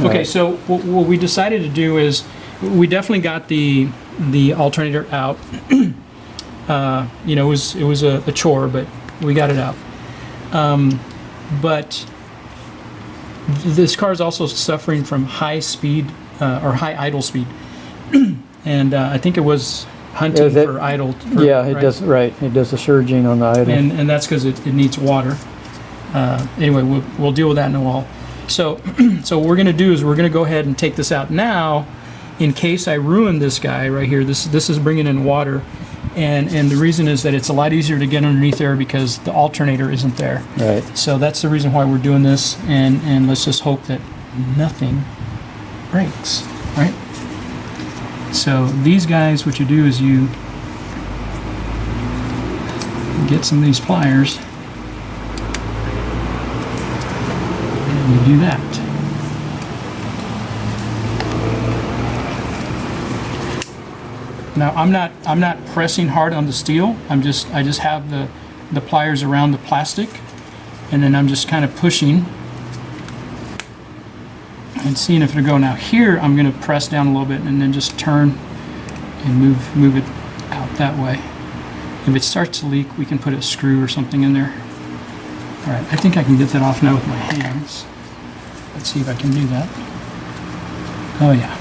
Okay, so what we decided to do is we definitely got the alternator out. You know, it was a chore, but we got it out. But this car is also suffering from high speed or high idle speed, and I think it was hunting for idle. Yeah, it does. Right, it does the surging on the idle, and that's because it needs water. Anyway, we'll deal with that in a while. So, so what we're going to do is we're going to go ahead and take this out now, in case I ruin this guy right here. This is bringing in water, and the reason is that it's a lot easier to get underneath there because the alternator isn't there. Right. So that's the reason why we're doing this, and let's just hope that nothing breaks. Right. So these guys, what you do is you get some of these pliers. You do that. Now I'm not pressing hard on the steel. I just have the pliers around the plastic, and then I'm just kind of pushing and seeing if it'll go. Now here I'm going to press down a little bit and then just turn and move it out that way. If it starts to leak, we can put a screw or something in there. All right, I think I can get that off now with my hands. Let's see if I can do that. Oh yeah.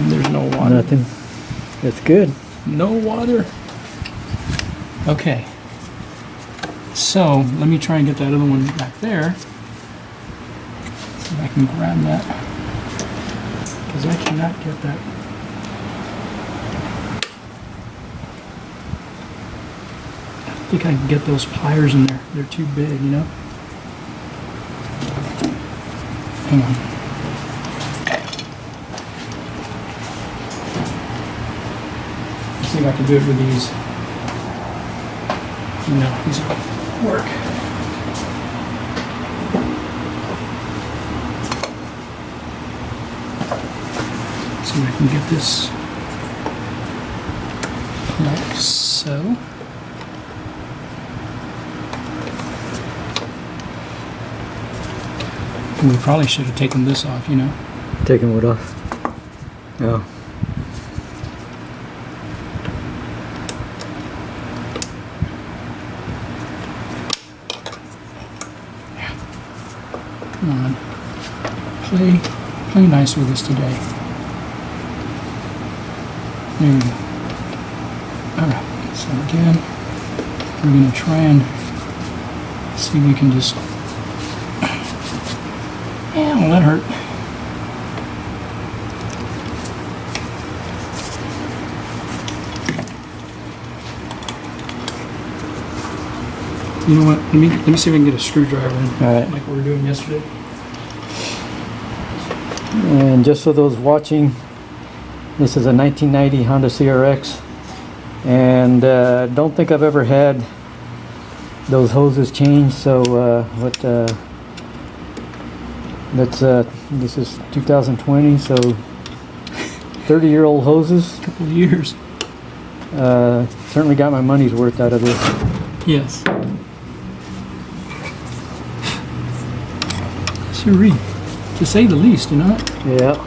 There's no water. Nothing. That's good. No water. Okay. So let me try and get that other one back there. See if I can grab that. Because I cannot get that. I think I can get those pliers in there. They're too big, you know? Hang on. Let's see if I can do it with these. No, these won't work. Let's see if I can get this like so. We probably should have taken this off, you know. Taking what off? Oh. Come on. Play nice with us today. There you go. Alright, so again, we're going to try and see if we can just... Yeah, well, that hurt. You know what? Let me see if I can get a screwdriver in, Alright. like we were doing yesterday. And just for those watching, this is a 1990 Honda CRX, and don't think I've ever had those hoses changed. So this is 2020, so 30-year-old hoses. A couple of years. Certainly got my money's worth out of this. Yes. Siree, to say the least, you know. Yeah.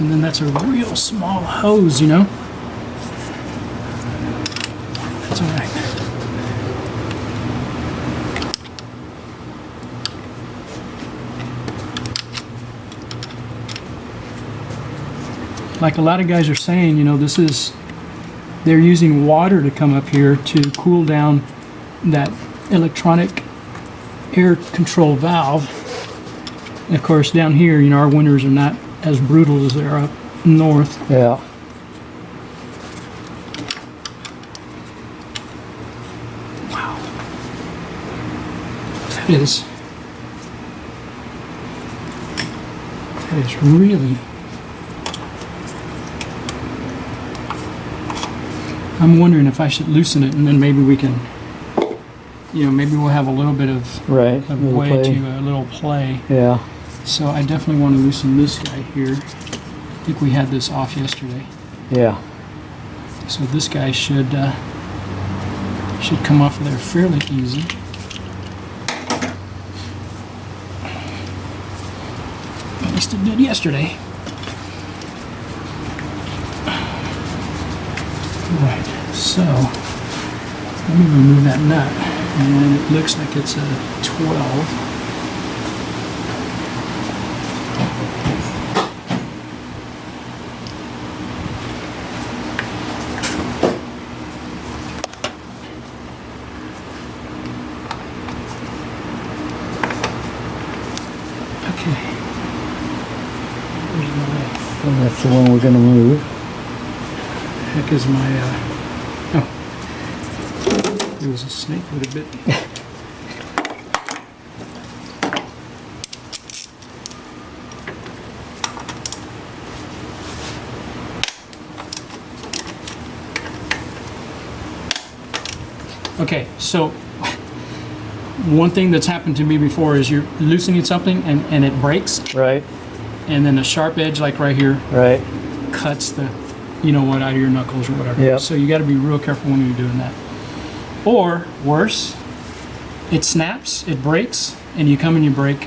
And then that's a real small hose, you know. That's all right. Like a lot of guys are saying, you know, they're using water to come up here to cool down that electronic air control valve. And of course, down here, you know, our winters are not as brutal as they are up north. Yeah. Wow. That is really... I'm wondering if I should loosen it and then maybe we can you know, maybe we'll have a little bit of, Right. of Little way play. to a little play. Yeah. So I definitely want to loosen this guy here. I think we had this off yesterday. Yeah. So this guy should come off of there fairly easy. At least it did yesterday. Right, so let me remove that nut, and it looks like it's a 12. Okay. Where's my, And that's the one we're gonna move. heck is my, oh, there was a snake would have bit me. Okay, so one thing that's happened to me before is you're loosening something and it breaks, Right. and then a sharp edge like right here Right. cuts the, you know what, out of your knuckles or whatever. Yep. So you got to be real careful when you're doing that. Or worse, it snaps, it breaks, and you come and you break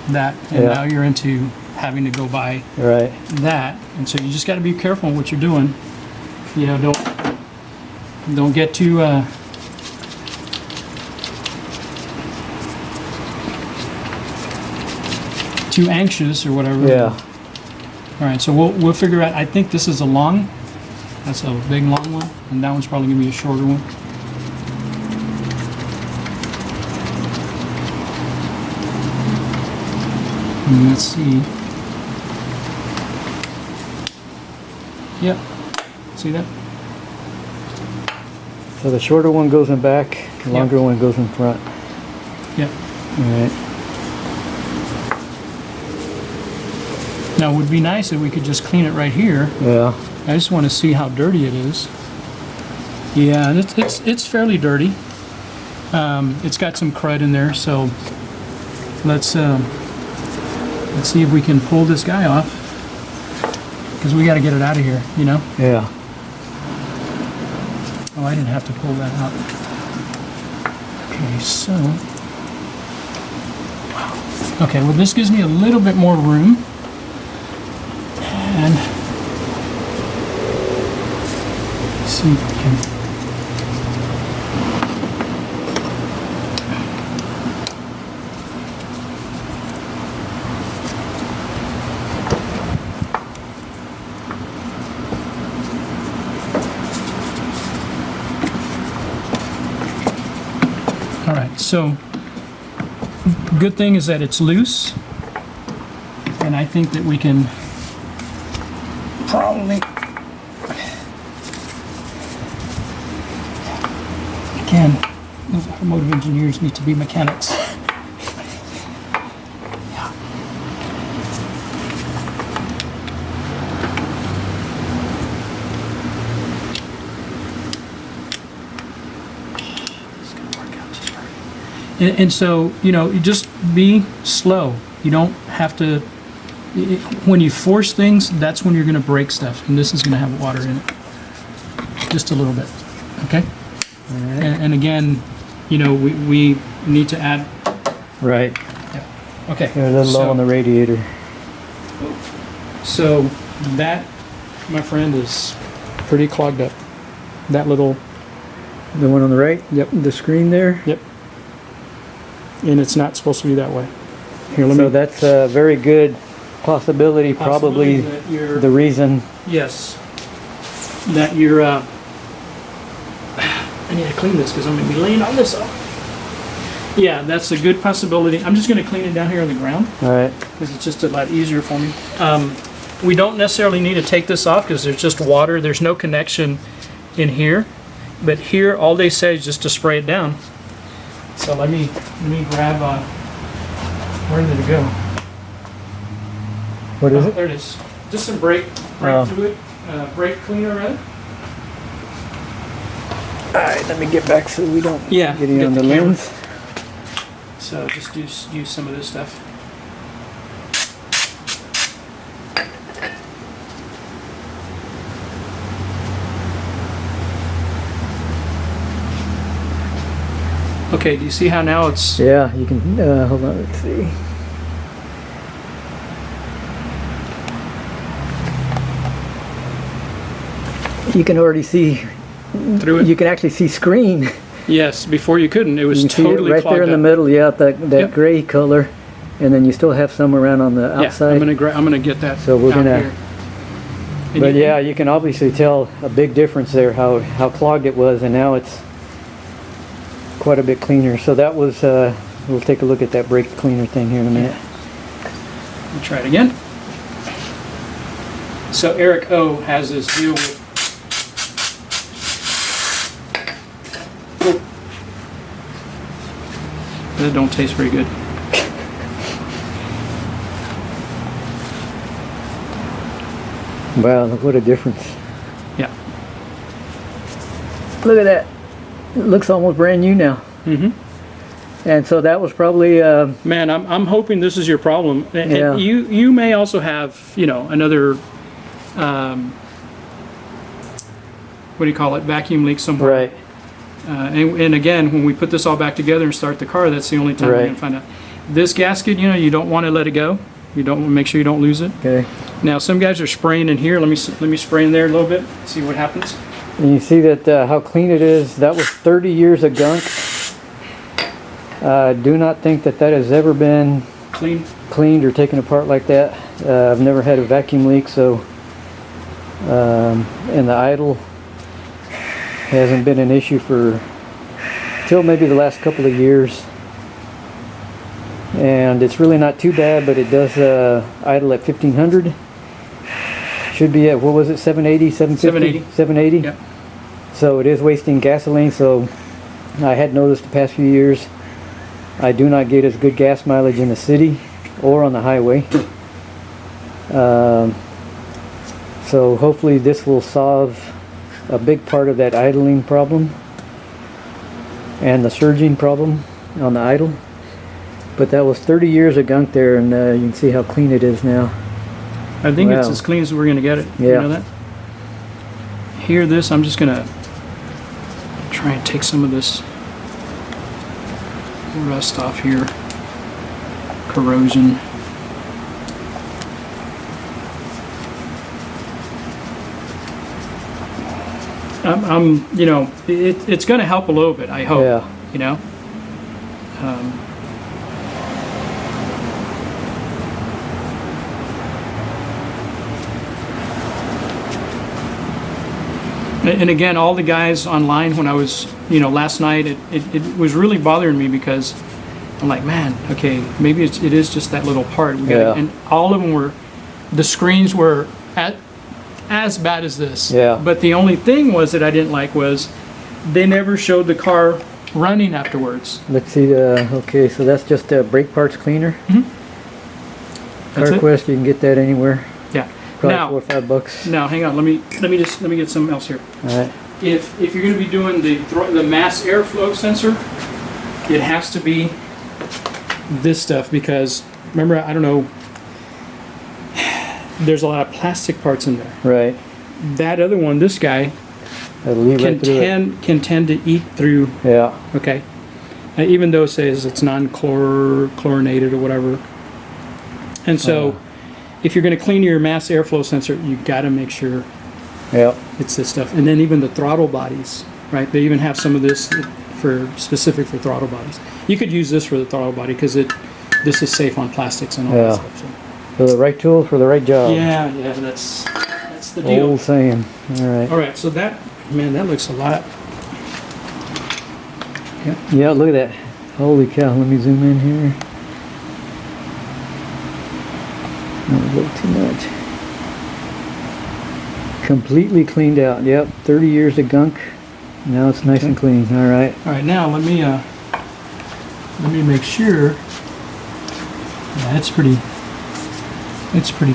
that, and Yeah. now you're into having to go buy Right. that. And so you just got to be careful in what you're doing. You know, don't get too too anxious or whatever. Yeah. All right, so we'll figure out. I think this is a long. That's a big long one, and that one's probably gonna be a shorter one. And let's see. Yep. See that? So the shorter one goes in back, the longer one goes in front. Yep. All right. Now, it would be nice if we could just clean it right here. Yeah. I just want to see how dirty it is. Yeah, and it's fairly dirty. It's got some crud in there, so let's see if we can pull this guy off, because we got to get it out of here, you know. Yeah. Oh, I didn't have to pull that out. Okay, so okay, well, this gives me a little bit more room, and let's see if I can. All right, so good thing is that it's loose, and I think that we can probably, again, those automotive engineers need to be mechanics. Yeah. It's gonna work out just right. And so, you know, you just be slow. You don't have to, when you force things, that's when you're going to break stuff. And this is going to have water in it. Just a little bit. Okay? All right. And again, you know, we need to add. Right. Yeah. Okay. They're a little low on the radiator. So that, my friend, is pretty clogged up. That little. The one on the right? Yep. The screen there? Yep. And it's not supposed to be that way. Here, let So me. that's a very good possibility, probably that you're, the reason. yes. That you're. I need to clean this because I'm going to be laying on this. Yeah, that's a good possibility. I'm just going to clean it down here on the ground All right. because it's just a lot easier for me. We don't necessarily need to take this off because there's just water. There's no connection in here. But here, all they say is just to spray it down. So let me grab, where did it go? What is it? There it is. Just some brake Oh. fluid, brake cleaner, right? Alright, let me get back so we don't Yeah, get you get on the the camera. lens. So just use some of this stuff. Okay, do you see how now it's... Yeah, you can, hold on, let's see. You can already see, through it? you can actually see screen. Yes, before you couldn't. It was You can totally see it right clogged there in the up. middle, yeah, that Yep. gray color. And then you still have some around on the Yeah, outside. I'm gonna get that. So we're out gonna- here. And But you- yeah, you can obviously tell a big difference there, how clogged it was, and now it's quite a bit cleaner. So that was, we'll take a look at that brake cleaner thing here in a minute. We'll try it again. So Eric O has this deal with. Oh. That don't taste very good. Wow, look what a difference. Yeah. Look at that. It looks almost brand new now. Mm-hmm. And so that was probably, Man, I'm hoping this is your problem. And Yeah. you may also have, you know, another what do you call it, vacuum leak somewhere. right, And again, when we put this all back together and start the car, that's the only time we're Right. going to find out. This gasket, you know, you don't want to let it go. You don't make sure you don't lose it. okay. Now, some guys are spraying in here. Let me spray in there a little bit. See what happens. And you see that how clean it is. That was 30 years of gunk. Do not think that that has ever been Clean. cleaned or taken apart like that. I've never had a vacuum leak, so and the idle hasn't been an issue for till maybe the last couple of years. And it's really not too bad, but it does idle at 1500. Should be at, what was it, 780, 750? 780. 780? Yep. So it is wasting gasoline, so I had noticed the past few years I do not get as good gas mileage in the city or on the highway. So hopefully this will solve a big part of that idling problem and the surging problem on the idle. But that was 30 years of gunk there, and you can see how clean it is now. I think it's Wow. as clean as we're going to get it. You Yeah. know that? Here, this, I'm just going to try and take some of this rust off here. Corrosion. You know, it's going to help a little bit, I hope. Yeah. You know? And again, all the guys online when I was, you know, last night, it was really bothering me because I'm like, man, okay, maybe it is just that little part. We gotta, Yeah. And all of them were, the screens were as bad as this. Yeah. But the only thing was that I didn't like was they never showed the car running afterwards. Let's see, okay, so that's just a brake parts cleaner. That's it? CarQuest, you can get that anywhere. Yeah. Probably Now, $4 or $5. now, hang on. Let me get something else here. All right. If you're going to be doing the mass airflow sensor, it has to be this stuff because remember, I don't know, there's a lot of plastic parts in there. Right. That other one, this guy, That'll leave can right through it. tend to eat through. Yeah. Okay, even though it says it's non-chlorinated or whatever. And so, if you're going to clean your mass airflow sensor, you got to make sure Yeah. it's this stuff. And then even the throttle bodies, right? They even have some of this specific for throttle bodies. You could use this for the throttle body because this is safe on plastics and all Yeah. that stuff. So. So the right tool for the right job. Yeah, that's the deal. Old saying. All right. All right, so that looks a lot. Yeah, look at that. Holy cow, let me zoom in here. Not a little too much. Completely cleaned out. Yep, 30 years of gunk. Now it's nice and clean. All right. All right, now let me make sure. Yeah, it's pretty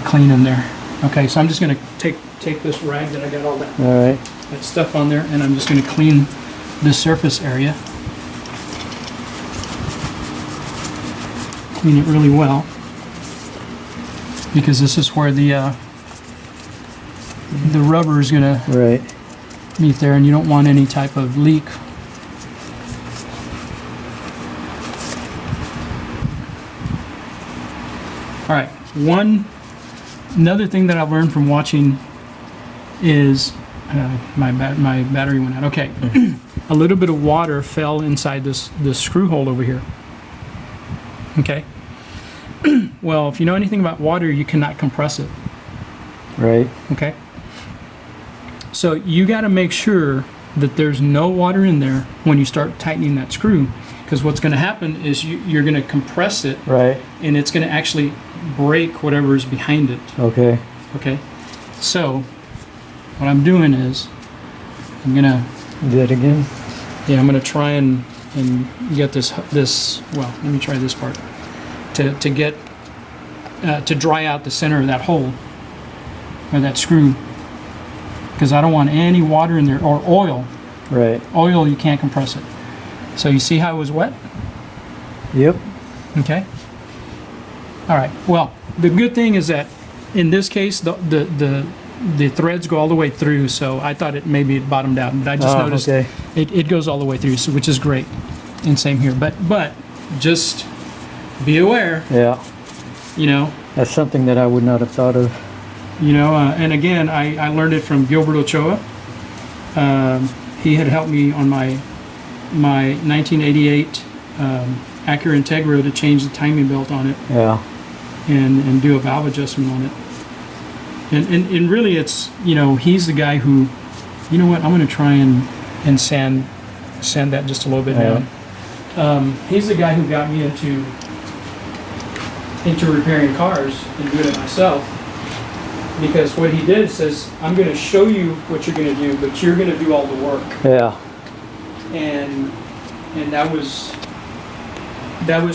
clean in there. Okay, so I'm just gonna take this rag that I got all that All right. stuff on there, and I'm just gonna clean this surface area. Clean it really well, because this is where the rubber is going to meet there, and you don't want any type of leak. All right, another thing that I've learned from watching is my battery went out. Okay, a little bit of water fell inside this screw hole over here. Okay. Well, if you know anything about water, you cannot compress it. Right. Okay. So you got to make sure that there's no water in there when you start tightening that screw, because what's going to happen is you're going to compress it, right, and it's going to actually break whatever is behind it. Okay. Okay. So what I'm doing is I'm going to do that again. Yeah, I'm going to try and get this. Well, let me try this part to get to dry out the center of that hole or that screw, because I don't want any water in there, or oil. Right. Oil, you can't compress it. So you see how it was wet? Yep. Okay. All right. Well, the good thing is that in this case, the threads go all the way through. So I thought it maybe it bottomed out, and I just noticed it goes all the way through, so which is great. And same here. But just be aware. Yeah. You know. That's something that I would not have thought of. You know, and again, I learned it from Gilbert Ochoa. He had helped me on my 1988 Acura Integra to change the timing belt on it. Yeah. And do a valve adjustment on it. And really, it's, you know, he's the guy who, you know what, I'm going to try and sand that just a little bit down. He's the guy who got me into repairing cars and doing it myself. Because what he did says, I'm going to show you what you're going to do, but you're going to do all the work. Yeah. And that was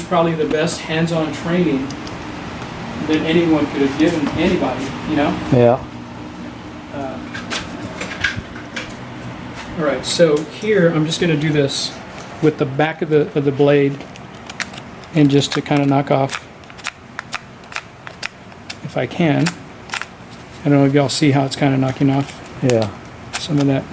probably the best hands-on training that anyone could have given anybody, you know? Yeah. All right, so here I'm just going to do this with the back of the blade, and just to kind of knock off, if I can. I don't know if y'all see how it's kind of knocking off some of that.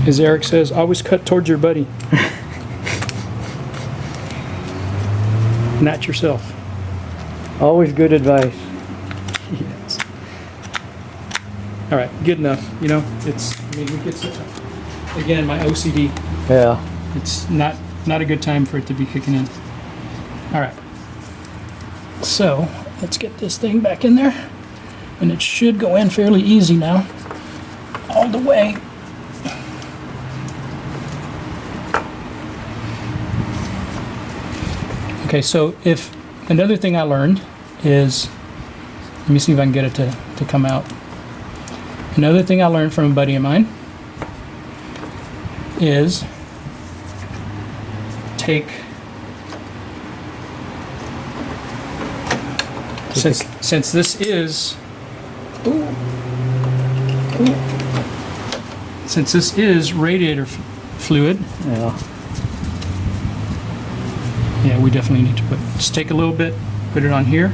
As Eric says, always cut towards your buddy. Not yourself. Always good advice. Yes. All right, good enough. You know, it's, I mean, we get, again, my OCD. Yeah. It's not a good time for it to be kicking in. All right. So, let's get this thing back in there. And it should go in fairly easy now. All the way. Okay, so if another thing I learned is, let me see if I can get it to come out. Another thing I learned from a buddy of mine is since this is since this is radiator fluid. Yeah, we definitely need to just take a little bit, put it on here,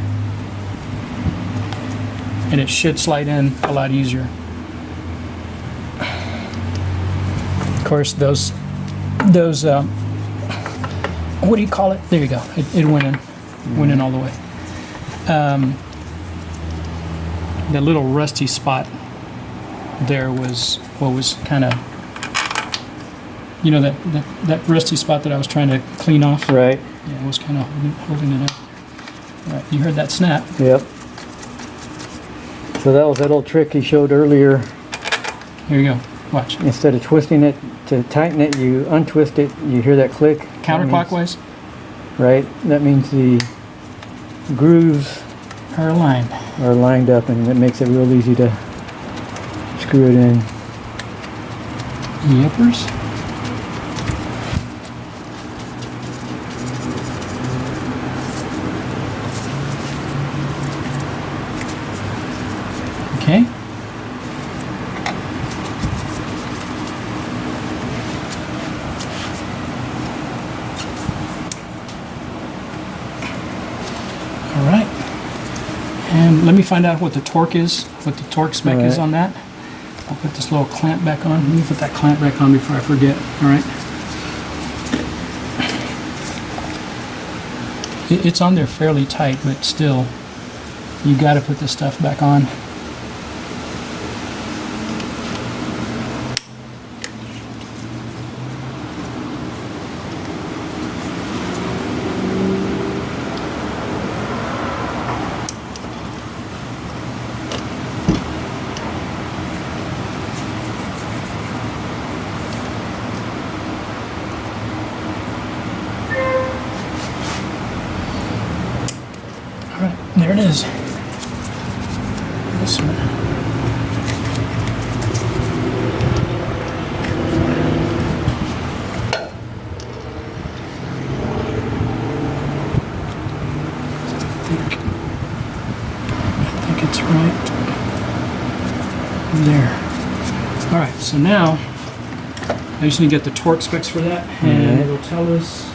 and it should slide in a lot easier. Of course, those what do you call it? There you go. It went in all the way. That little rusty spot there was what was kind of, you know, that rusty spot that I was trying to clean off. Right. Yeah, it was kind of holding it up. All right, you heard that snap. Yep. So that was that old trick he showed earlier. Here you go. Watch. Instead of twisting it to tighten it, you untwist it, you hear that click. Counterclockwise. Right, that means the grooves Are aligned. are lined up, and it makes it real easy to screw it in. Yippers. Okay. All right. And let me find out what the torque is, what the torque spec is on that. I'll put this little clamp back on. Let me put that clamp back on before I forget. All right. It's on there fairly tight, but still, you got to put this stuff back on. Alright, there it is. This one. I think it's right there. Alright, so now I just need to get the torque specs for that, and it'll tell us.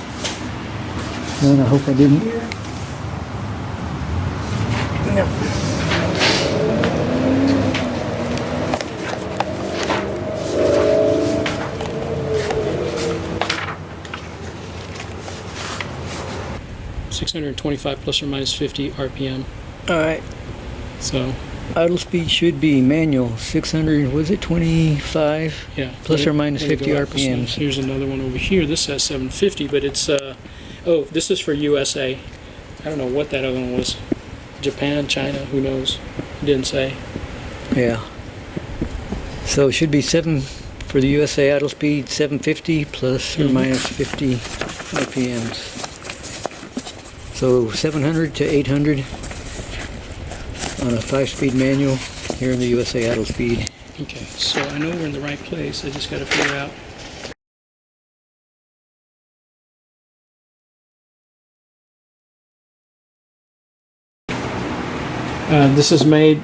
And I hope I didn't. $625 plus or minus 50 RPM. Alright, So idle speed should be manual, 600, was it 25? yeah, Plus or minus let me 50 go up. RPMs. Here's another one over here. This says 750, but it's oh, this is for USA. I don't know what that other one was. Japan, China, who knows? It didn't say. Yeah. So it should be 7 for the USA idle speed, 750 plus or minus 50 RPMs. So 700 to 800 on a 5-speed manual here in the USA idle speed. Okay, so I know we're in the right place. I just got to figure out. This is made.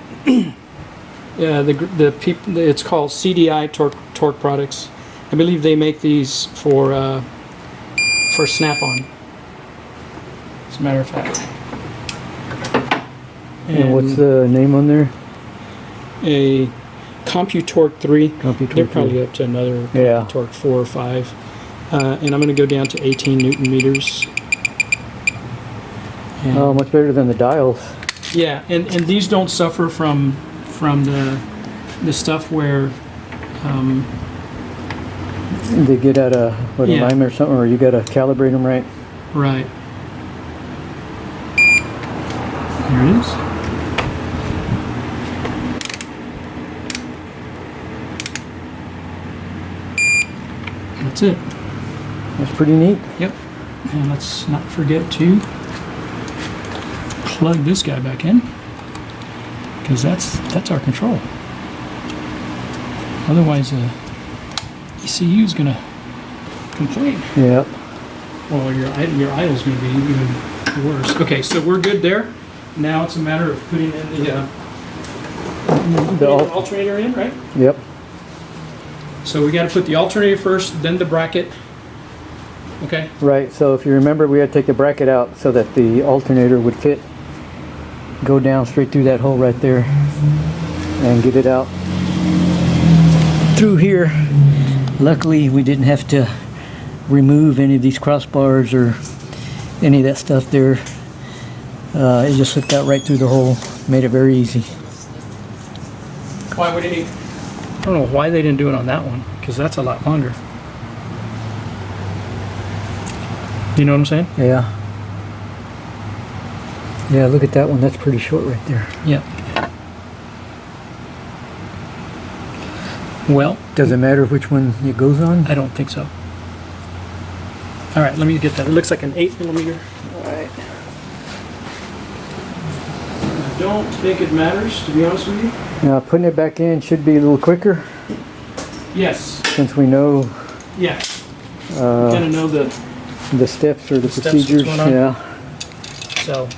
The people. It's called CDI Torque Products. I believe they make these for Snap-on. As a matter of fact. And what's the name on there? A CompuTorque 3. CompuTorque They're 3. probably up to another Yeah. CompuTorque 4 or 5. And I'm going to go down to 18 Newton meters. And Oh, much better than the dials. yeah, and these don't suffer from the stuff where They get out of what, Yeah. alignment or something, or you gotta calibrate them right. right. There it is. That's it. That's pretty neat. Yep. And let's not forget to plug this guy back in, because that's our control. Otherwise, ECU is gonna complain. Yep. Well, your idle's gonna be even worse. Okay, so we're good there. Now it's a matter of putting in the alternator in, right? Yep. So we got to put the alternator first, then the bracket. Okay. Right, so if you remember, we had to take the bracket out so that the alternator would fit, go down straight through that hole right there, and get it out through here. Luckily, we didn't have to remove any of these crossbars or any of that stuff there. It just slipped out right through the hole, made it very easy. Why would he? I don't know why they didn't do it on that one, because that's a lot longer. You know what I'm saying? Yeah. Yeah, look at that one, that's pretty short right there. Yeah. Well, Does it matter which one it goes on? I don't think so. All right, let me get that. It looks like an 8mm. All right. I don't think it matters, to be honest with you. Now putting it back in should be a little quicker Yes. since we know Yeah. Kind of know the. the steps or the steps, what's procedures. going on. Yeah. So.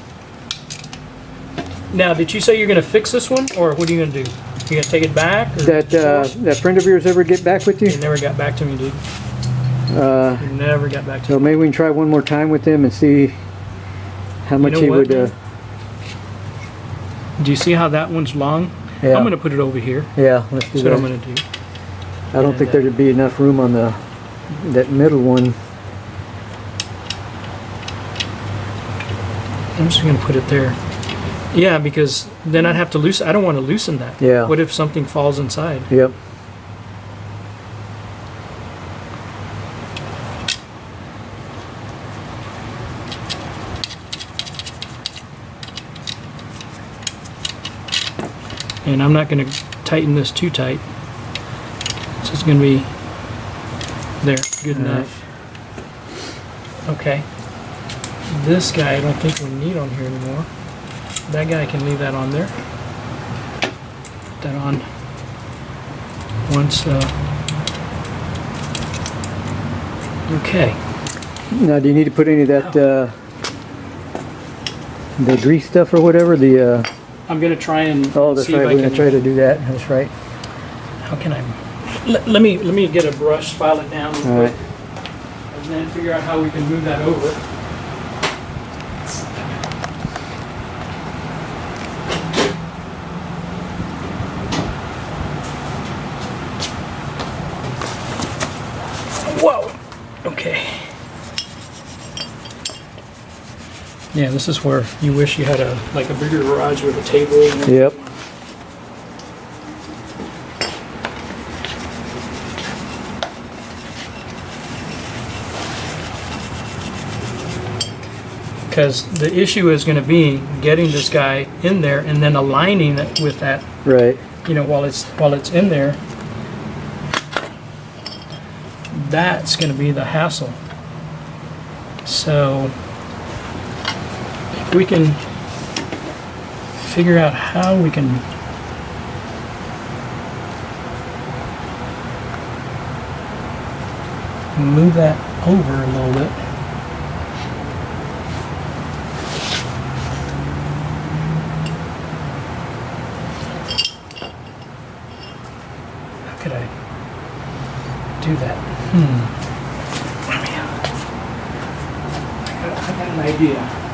Now, did you say you're going to fix this one, or what are you going to do? You going to take it back? Or That friend of yours ever get back with you? He never got back to me, dude. He never got back to So me. maybe we can try one more time with him and see how much know he what, would. Do you see how that one's long? Yeah. I'm going to put it over here. Yeah, let's do That's what I'm that. going to do. I don't think there'd be enough room on that middle one. I'm just going to put it there. Yeah, because then I'd have to loosen. I don't want to loosen that. Yeah. What if something falls inside? Yep. And I'm not going to tighten this too tight. So it's going to be there, good enough. Okay. This guy I don't think we need on here anymore. That guy, I can leave that on there. Put that on once. Okay. Now, do you need to put any of that the grease stuff or whatever? The I'm going to try and oh, that's see right. if I We're gonna can. try to do that. That's right. How can I? Let me get a brush, file it down real All quick, right. and then figure out how we can move that over. Whoa. Okay. Yeah, this is where you wish you had a bigger garage with a table. And Yep. Because the issue is going to be getting this guy in there and then aligning it with that, Right. you know, while it's in there. That's going to be the hassle. So if we can figure out how we can move that over a little bit. How could I do that? I got an idea.